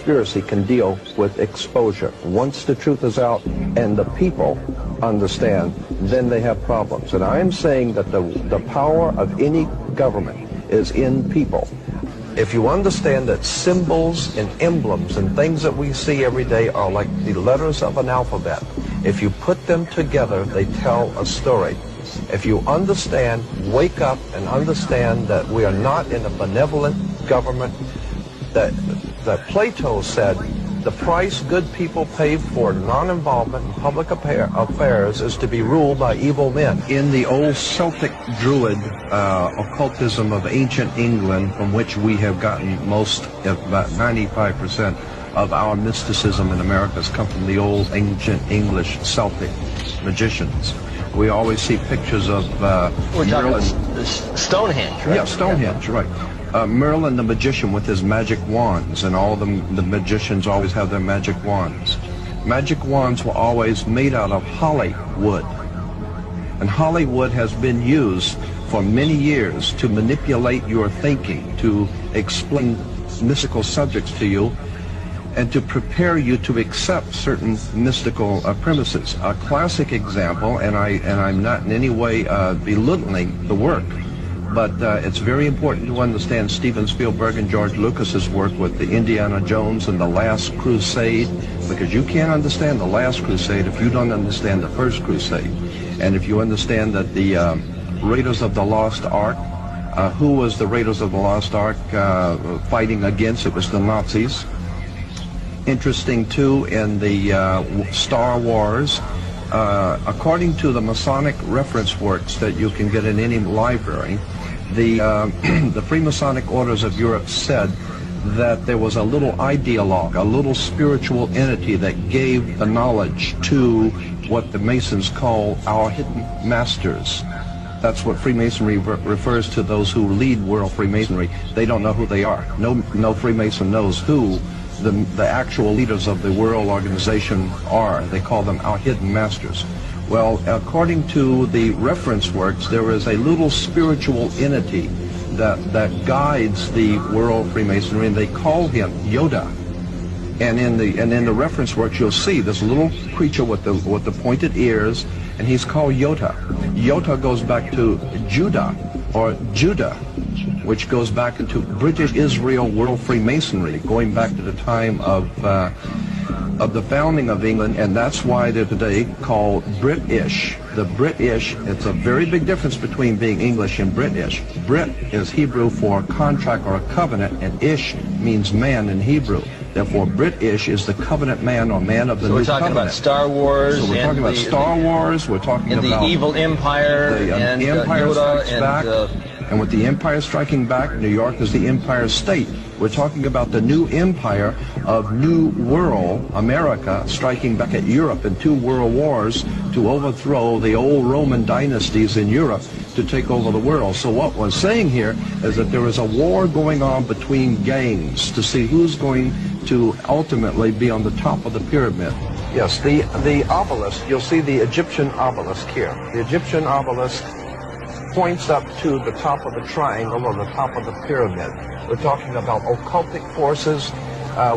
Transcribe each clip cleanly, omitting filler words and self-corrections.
conspiracy can deal with exposure. Once the truth is out and the people understand, then they have problems. And I am saying that the power of any government is in people. If you understand that symbols and emblems and things that we see every day are like the letters of an alphabet, if you put them together, they tell a story. If you understand, wake up and understand that we are not in a benevolent government, that Plato said the price good people pay for non-involvement in public affairs is to be ruled by evil men. In the old Celtic Druid occultism of ancient England, from which we have gotten most, about 95% of our mysticism in America has come from the old ancient English Celtic magicians. We always see pictures of we're talking about Stonehenge, right? Yeah, Stonehenge, right. Merlin the magician with his magic wands, and all the magicians always have their magic wands. Magic wands were always made out of holly wood. And holly wood has been used for many years to manipulate your thinking, to explain mystical subjects to you, and to prepare you to accept certain mystical premises. A classic example, and I'm not in any way belittling the work, but it's very important to understand Steven Spielberg and George Lucas's work with the Indiana Jones and the Last Crusade, because you can't understand the Last Crusade if you don't understand the First Crusade. And if you understand that the Raiders of the Lost Ark, who was the Raiders of the Lost Ark fighting against? It was the Nazis. Interesting too, in the Star Wars, according to the Masonic reference works that you can get in any library, the Freemasonic orders of Europe said that there was a little ideologue, a little spiritual entity that gave the knowledge to what the Masons call our hidden masters. That's what Freemasonry refers to, those who lead world Freemasonry. They don't know who they are. No Freemason knows who the actual leaders of the world organization are. They call them our hidden masters. Well, according to the reference works, there is a little spiritual entity that guides the world Freemasonry, and they call him Yoda. And in the reference works, you'll see this little creature with the pointed ears, and he's called Yoda. Yoda goes back to Judah, or Judah, which goes back into British Israel World Freemasonry, going back to the time of the founding of England, and that's why they're today called British. The British, it's a very big difference between being English and British. Brit is Hebrew for contract or a covenant, and ish means man in Hebrew. Therefore, British is the covenant man or man of the new covenant. So we're talking about Star Wars. So we're talking about Star Wars. We're talking about the evil empire, and Empire Yoda, Strikes Back. And with the Empire striking back, New York is the Empire State. We're talking about the new empire of New World America striking back at Europe in 2 world wars to overthrow the old Roman dynasties in Europe to take over the world. So what we're saying here is that there is a war going on between gangs to see who's going to ultimately be on the top of the pyramid. Yes, the obelisk, you'll see the Egyptian obelisk here. The Egyptian obelisk points up to the top of the triangle or the top of the pyramid. We're talking about occultic forces.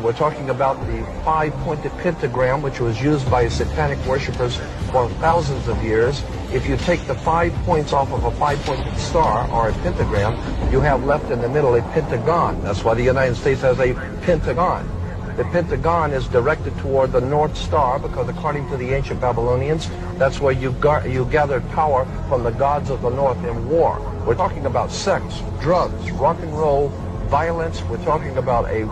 We're talking about the 5-pointed pentagram, which was used by satanic worshippers for thousands of years. If you take the 5 points off of a 5-pointed star or a pentagram, you have left in the middle a pentagon. That's why the United States has a pentagon. The pentagon is directed toward the North Star because, according to the ancient Babylonians, that's where you gathered power from the gods of the North in war. We're talking about sex, drugs, rock and roll, violence. We're talking about a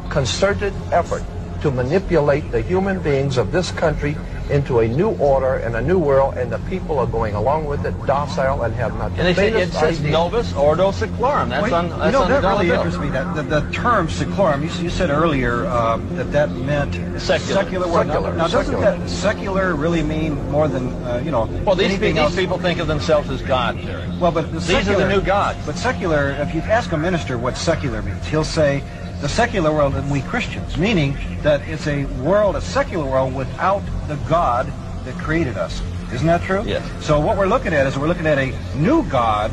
concerted effort to manipulate the human beings of this country into a new order and a new world, and the people are going along with it, docile, and have not the faintest idea. And it says Novus Ordo Seclorum. That's on that really interests me. The term seclorum. You said earlier that meant secular. Now, doesn't that secular really mean more than Well, these people think of themselves as God. Well, but these are the new gods. But secular. If you ask a minister what secular means, he'll say the secular world and we Christians, meaning that it's a secular world without the God that created us. Isn't that true? Yes. So what we're looking at is a new God,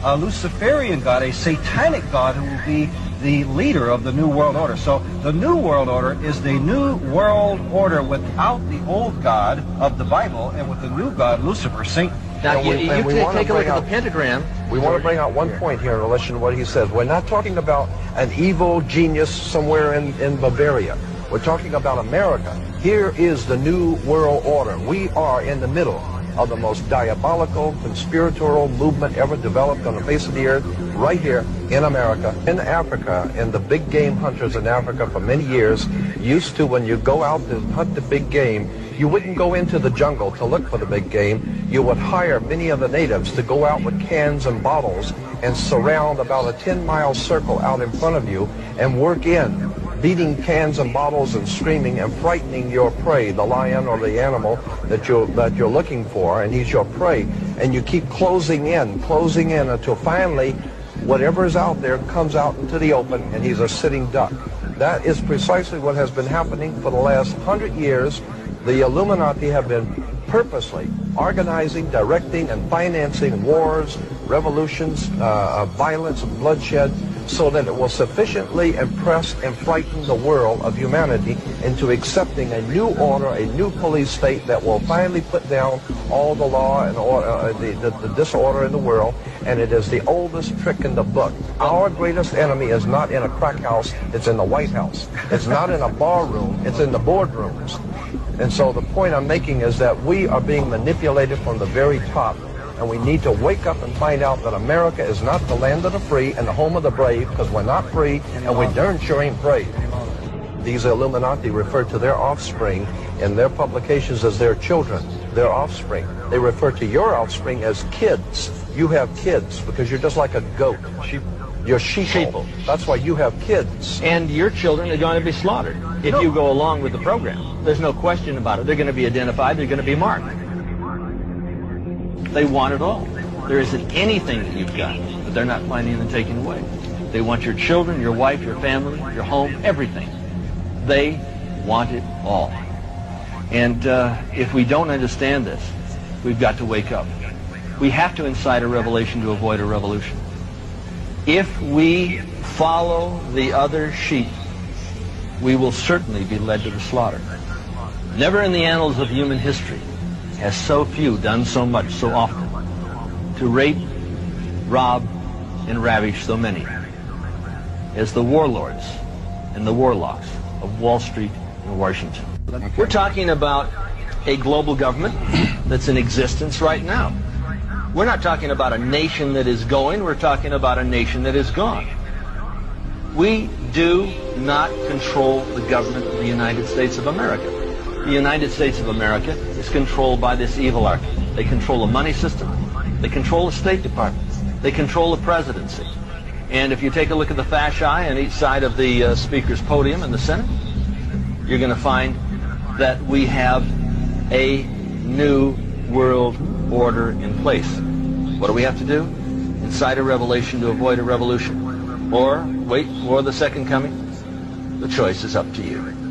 a Luciferian God, a satanic God who will be the leader of the New World Order. So the New World Order is the New World Order without the old God of the Bible and with the new God, Lucifer, Satan. Now, And you we wanna take a look bring at out- the pentagram. We want to bring out one point here in relation to what he says. We're not talking about an evil genius somewhere in Bavaria. We're talking about America. Here is the New World Order. We are in the middle of the most diabolical, conspiratorial movement ever developed on the face of the earth, right here in America. In Africa, and the big game hunters in Africa for many years used to, when you go out to hunt the big game, you wouldn't go into the jungle to look for the big game. You would hire many of the natives to go out with cans and bottles and surround about a 10-mile circle out in front of you and work in, beating cans and bottles and screaming and frightening your prey, the lion or the animal that you're looking for, and he's your prey. And you keep closing in until finally whatever is out there comes out into the open and he's a sitting duck. That is precisely what has been happening for the last 100 years. The Illuminati have been purposely organizing, directing, and financing wars, revolutions, violence, and bloodshed, so that it will sufficiently impress and frighten the world of humanity into accepting a new order, a new police state that will finally put down all the law and order, the disorder in the world. And it is the oldest trick in the book. Our greatest enemy is not in a crack house, it's in the White House. It's not in a bar room, it's in the boardrooms. And so the point I'm making is that we are being manipulated from the very top. And we need to wake up and find out that America is not the land of the free and the home of the brave, because we're not free and we darn sure ain't brave. These Illuminati refer to their offspring in their publications as their children, their offspring. They refer to your offspring as kids. You have kids because you're just like a goat. You're sheeple. That's why you have kids. And your children are going to be slaughtered if you go along with the program. There's no question about it. They're going to be identified. They're going to be marked. They want it all. There isn't anything that you've got that they're not planning on taking away. They want your children, your wife, your family, your home, everything. They want it all. And if we don't understand this, we've got to wake up. We have to incite a revelation to avoid a revolution. If we follow the other sheep, we will certainly be led to the slaughter. Never in the annals of human history has so few done so much so often to rape, rob, and ravish so many as the warlords and the warlocks of Wall Street and Washington. We're talking about a global government that's in existence right now. We're not talking about a nation that is going, we're talking about a nation that is gone. We do not control the government of the United States of America. The United States of America is controlled by this evil arc. They control the money system. They control the State Department. They control the presidency. And if you take a look at the fasci on each side of the Speaker's podium in the Senate, you're going to find that we have a new world order in place. What do we have to do? Incite a revelation to avoid a revolution. Or wait for the second coming. The choice is up to you.